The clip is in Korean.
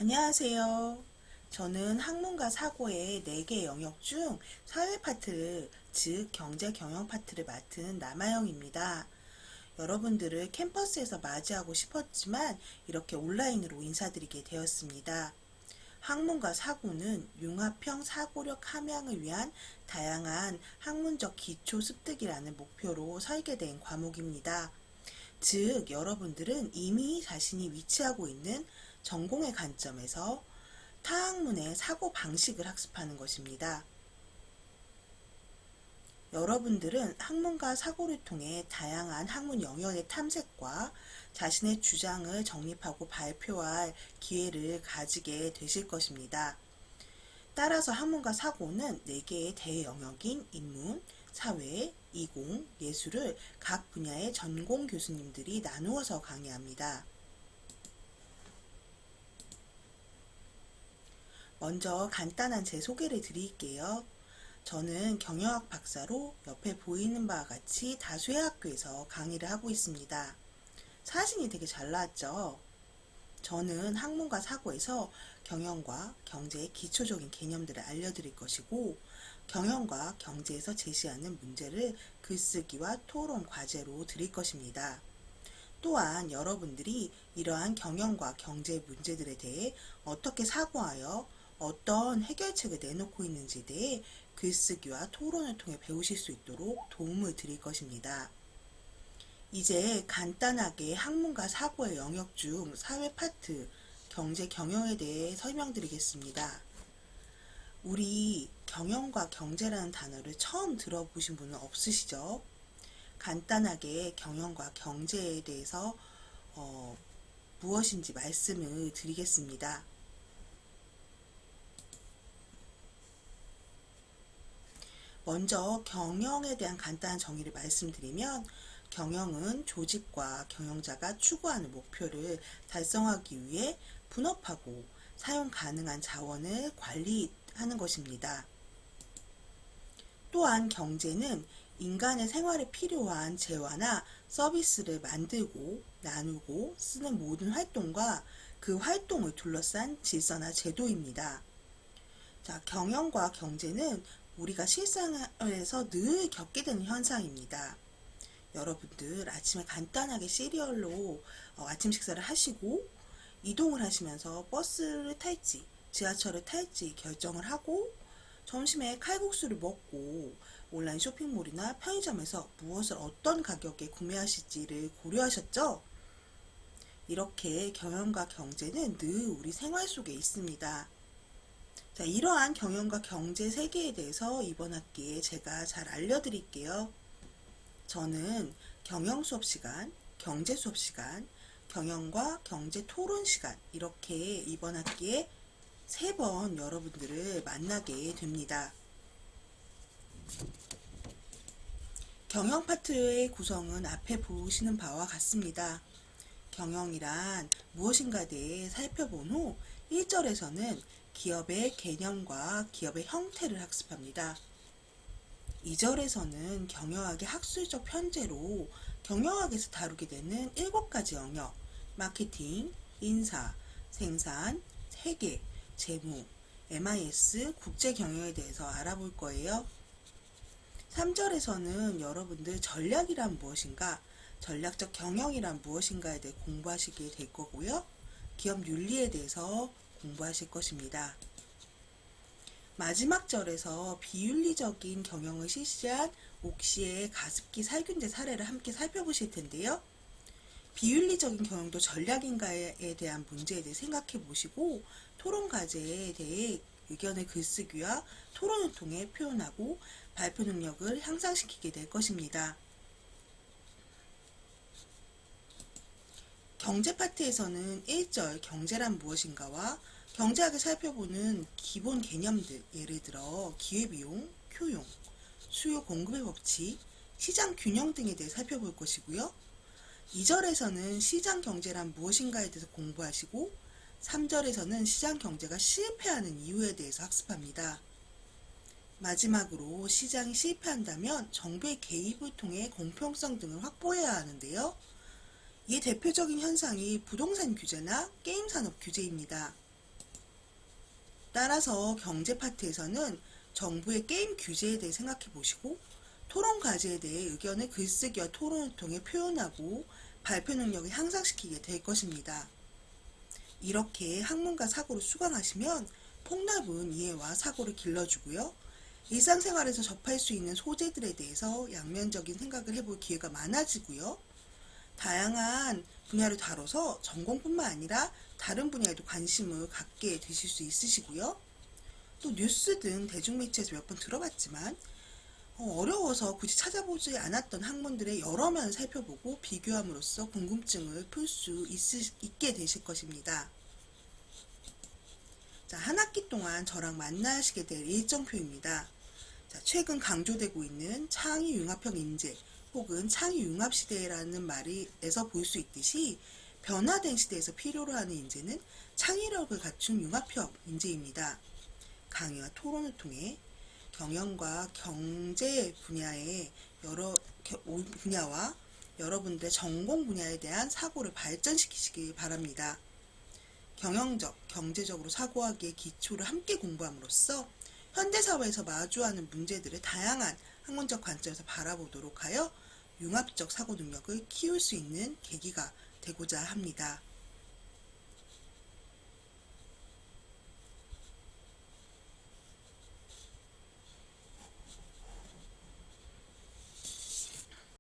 안녕하세요. 저는 학문과 사고의 4개 영역 중 사회 파트, 즉 경제 경영 파트를 맡은 남아영입니다. 여러분들을 캠퍼스에서 맞이하고 싶었지만 이렇게 온라인으로 인사드리게 되었습니다. 학문과 사고는 융합형 사고력 함양을 위한 다양한 학문적 기초 습득이라는 목표로 설계된 과목입니다. 즉, 여러분들은 이미 자신이 위치하고 있는 전공의 관점에서 타학문의 사고 방식을 학습하는 것입니다. 여러분들은 학문과 사고를 통해 다양한 학문 영역의 탐색과 자신의 주장을 정립하고 발표할 기회를 가지게 되실 것입니다. 따라서 학문과 사고는 4개의 대영역인 인문, 사회, 이공, 예술을 각 분야의 전공 교수님들이 나누어서 강의합니다. 먼저 간단한 제 소개를 드릴게요. 저는 경영학 박사로 옆에 보이는 바와 같이 다수의 학교에서 강의를 하고 있습니다. 사진이 되게 잘 나왔죠? 저는 학문과 사고에서 경영과 경제의 기초적인 개념들을 알려드릴 것이고, 경영과 경제에서 제시하는 문제를 글쓰기와 토론 과제로 드릴 것입니다. 또한 여러분들이 이러한 경영과 경제 문제들에 대해 어떻게 사고하여 어떤 해결책을 내놓고 있는지에 대해 글쓰기와 토론을 통해 배우실 수 있도록 도움을 드릴 것입니다. 이제 간단하게 학문과 사고의 영역 중 사회 파트, 경제 경영에 대해 설명드리겠습니다. 우리 경영과 경제라는 단어를 처음 들어보신 분은 없으시죠? 간단하게 경영과 경제에 대해서 무엇인지 말씀을 드리겠습니다. 먼저 경영에 대한 간단한 정의를 말씀드리면, 경영은 조직과 경영자가 추구하는 목표를 달성하기 위해 분업하고 사용 가능한 자원을 관리하는 것입니다. 또한 경제는 인간의 생활에 필요한 재화나 서비스를 만들고 나누고 쓰는 모든 활동과 그 활동을 둘러싼 질서나 제도입니다. 자, 경영과 경제는 우리가 실생활에서 늘 겪게 되는 현상입니다. 여러분들 아침에 간단하게 시리얼로 아침 식사를 하시고 이동을 하시면서 버스를 탈지 지하철을 탈지 결정을 하고, 점심에 칼국수를 먹고 온라인 쇼핑몰이나 편의점에서 무엇을 어떤 가격에 구매하실지를 고려하셨죠? 이렇게 경영과 경제는 늘 우리 생활 속에 있습니다. 자, 이러한 경영과 경제 세계에 대해서 이번 학기에 제가 잘 알려드릴게요. 저는 경영 수업 시간, 경제 수업 시간, 경영과 경제 토론 시간, 이렇게 이번 학기에 3번 여러분들을 만나게 됩니다. 경영 파트의 구성은 앞에 보시는 바와 같습니다. 경영이란 무엇인가에 대해 살펴본 후 1절에서는 기업의 개념과 기업의 형태를 학습합니다. 2절에서는 경영학의 학술적 편제로 경영학에서 다루게 되는 7가지 영역, 마케팅, 인사, 생산, 회계, 재무, MIS, 국제경영에 대해서 알아볼 거예요. 3절에서는 여러분들 전략이란 무엇인가, 전략적 경영이란 무엇인가에 대해 공부하시게 될 거고요. 기업 윤리에 대해서 공부하실 것입니다. 마지막 절에서 비윤리적인 경영을 실시한 옥시의 가습기 살균제 사례를 함께 살펴보실 텐데요. 비윤리적인 경영도 전략인가에 대한 문제에 대해 생각해 보시고, 토론 과제에 대해 의견의 글쓰기와 토론을 통해 표현하고 발표 능력을 향상시키게 될 것입니다. 경제 파트에서는 1절 경제란 무엇인가와 경제학을 살펴보는 기본 개념들, 예를 들어 기회비용, 효용, 수요 공급의 법칙, 시장 균형 등에 대해 살펴볼 것이고요. 2절에서는 시장 경제란 무엇인가에 대해서 공부하시고, 3절에서는 시장 경제가 실패하는 이유에 대해서 학습합니다. 마지막으로 시장이 실패한다면 정부의 개입을 통해 공평성 등을 확보해야 하는데요. 이 대표적인 현상이 부동산 규제나 게임 산업 규제입니다. 따라서 경제 파트에서는 정부의 게임 규제에 대해 생각해 보시고 토론 과제에 대해 의견을 글쓰기와 토론을 통해 표현하고 발표 능력을 향상시키게 될 것입니다. 이렇게 학문과 사고를 수강하시면 폭넓은 이해와 사고를 길러주고요. 일상생활에서 접할 수 있는 소재들에 대해서 양면적인 생각을 해볼 기회가 많아지고요. 다양한 분야를 다뤄서 전공뿐만 아니라 다른 분야에도 관심을 갖게 되실 수 있으시고요. 또 뉴스 등 대중매체에서 몇 번 들어봤지만 어려워서 굳이 찾아보지 않았던 학문들의 여러 면을 살펴보고 비교함으로써 궁금증을 풀 수 있게 되실 것입니다. 자, 한 학기 동안 저랑 만나시게 될 일정표입니다. 자, 최근 강조되고 있는 창의융합형 인재 혹은 창의융합시대라는 말에서 볼 수 있듯이 변화된 시대에서 필요로 하는 인재는 창의력을 갖춘 융합형 인재입니다. 강의와 토론을 통해 경영과 경제 분야의 여러 분야와 여러분들의 전공 분야에 대한 사고를 발전시키시길 바랍니다. 경영적, 경제적으로 사고하기의 기초를 함께 공부함으로써 현대사회에서 마주하는 문제들을 다양한 학문적 관점에서 바라보도록 하여 융합적 사고 능력을 키울 수 있는 계기가 되고자 합니다.